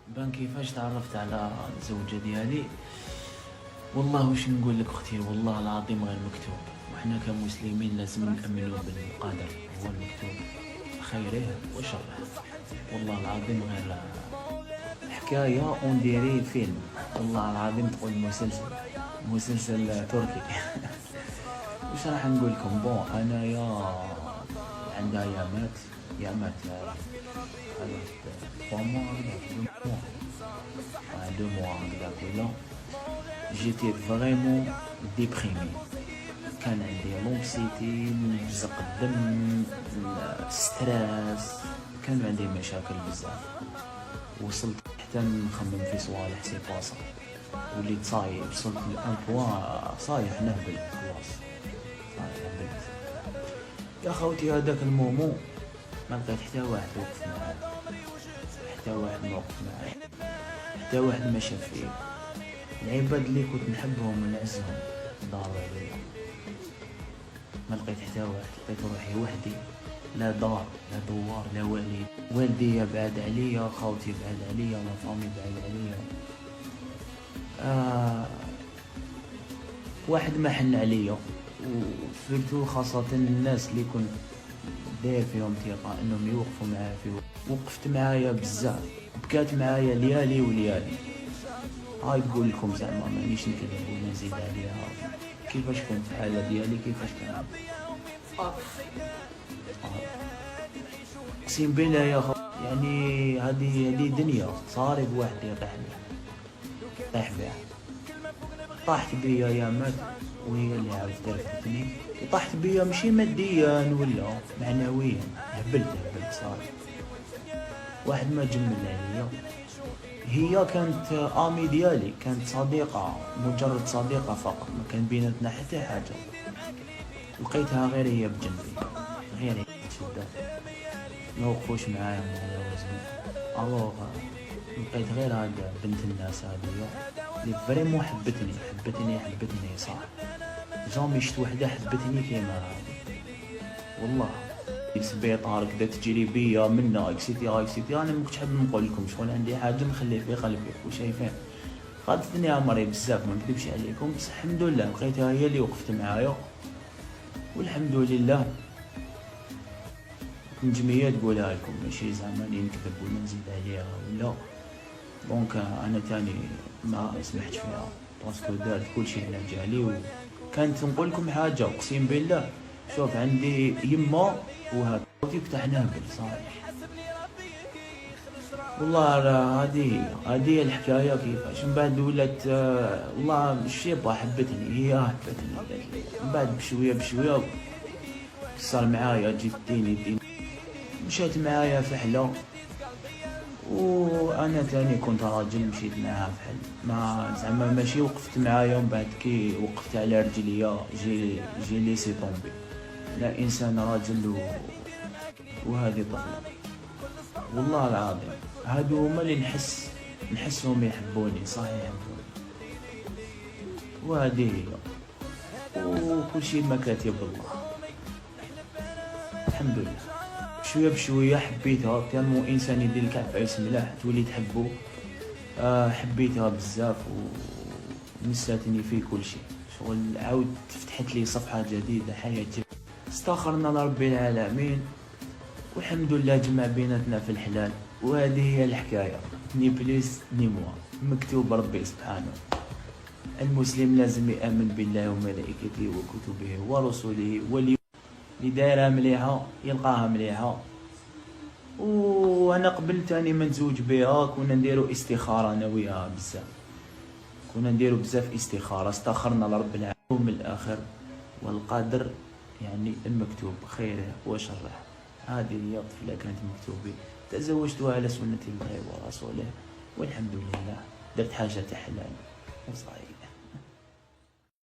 بان كيفاش تعرفت على الزوجة ديالي. والله واش نقول لك اختي، والله العظيم غير مكتوب، وحنا كمسلمين لازم نأمنوا بالقدر، هو المكتوب خيره وشره. والله العظيم غير حكاية ونديري فيلم، والله العظيم تقول مسلسل تركي. واش راح نقول لكم؟ بون انا عندها يامات على 3 موا ولا 2 موا هكذاك ولا. جيتي فريمون ديبريمي، كان عندي لونكسيتي، نزق الدم، ستريس، كان عندي مشاكل بزاف. وصلت حتى نخمم في صوالح سي باسا، وليت صاي، وصلت لان بوان صايح نهبل خلاص، صايح هبلت يا خوتي. هذاك المومو ما لقيت حتى واحد وقف معايا، حتى واحد ما وقف معايا، حتى واحد ما شاف فيا. العباد اللي كنت نحبهم ونعزهم داروا عليا، ما لقيت حتى واحد. لقيت روحي وحدي، لا دار لا دوار لا والد. والدي بعاد عليا، خاوتي بعاد عليا، لا فامي بعاد عليا. واحد ما حن عليا، وسورتو خاصة الناس اللي كنت داير فيهم ثقة انهم يوقفوا معايا وقفت معايا بزاف، بكات معايا ليالي وليالي. هاي تقول لكم زعما مانيش نكذب ولا نزيد عليها، كيفاش كنت الحالة ديالي، كيفاش كانت. اقسم بالله يا خو، يعني هذه دنيا صاري بواحد يطيح بها. طاحت بيا يامات، وهي اللي عاود درفتني. طاحت بيا ماشي ماديا ولا معنويا، هبلت صاري. واحد ما جمل عليا، هي كانت امي ديالي، كانت صديقة، مجرد صديقة فقط، ما كان بيناتنا حتى حاجة. لقيتها غير هي بجنبي، غير هي تشدات، ما وقفوش معايا ما جاوزني. الوغ لقيت غير هاد بنت الناس هادية اللي فريمون حبتني صح. جامي شفت وحدة حبتني كيما هادي، والله. سبيطار كدا تجري بيا منا اكسيتي انا ما كنتش حاب نقول لكم شغل عندي حاجه نخلي في قلبي وشايفين. قادتني عمري بزاف، ما نكذبش عليكم، بس الحمد لله لقيتها هي اللي وقفت معايا، والحمد لله. نجمية تقولها لكم، ماشي زعما اللي نكذب ولا نزيد عليها ولا. دونك انا تاني ما سمحت فيها، باسكو دارت كلشي على جالي. وكانت نقول لكم حاجه اقسم بالله، شوف عندي يما وهاك كنت نهبل صحيح. والله هذه الحكايه كيفاش من بعد ولات. والله الشيبه حبتني، هي حبتني من بعد بشويه صار معايا، جيت ديني مشيت معايا فحله. وانا تاني كنت راجل، مشيت معاها فحل، ما زعما ماشي وقفت معايا ومن بعد كي وقفت على رجليا جي ليسي طومبي. لا، انسان راجل وهذه طفله. والله العظيم هادو هما اللي نحسهم يحبوني، صح يحبوني. وهذه هي، وكل شيء مكاتب الله، الحمد لله. بشويه حبيتها، كان مو انسان يدير لك عفايس ملاح تولي تحبو. حبيتها بزاف ونساتني في كل شيء، شغل عاود فتحت لي صفحه جديده، حياه جديدة. استخرنا لربي العالمين، والحمد لله جمع بيناتنا في الحلال. وهذه هي الحكايه، ني بليس ني موا، مكتوب ربي سبحانه. المسلم لازم يامن بالله وملائكته وكتبه ورسله، واللي دايرها مليحه يلقاها مليحه. وانا قبل تاني ما نزوج بها كنا نديرو استخاره انا وياها بزاف، كنا نديرو بزاف استخاره، استخرنا لرب العالمين من الاخر، والقدر يعني المكتوب خيره وشره. هذه هي طفله كانت مكتوبه، تزوجتها على سنه الله ورسوله، والحمد لله درت حاجه حلال وصحيح.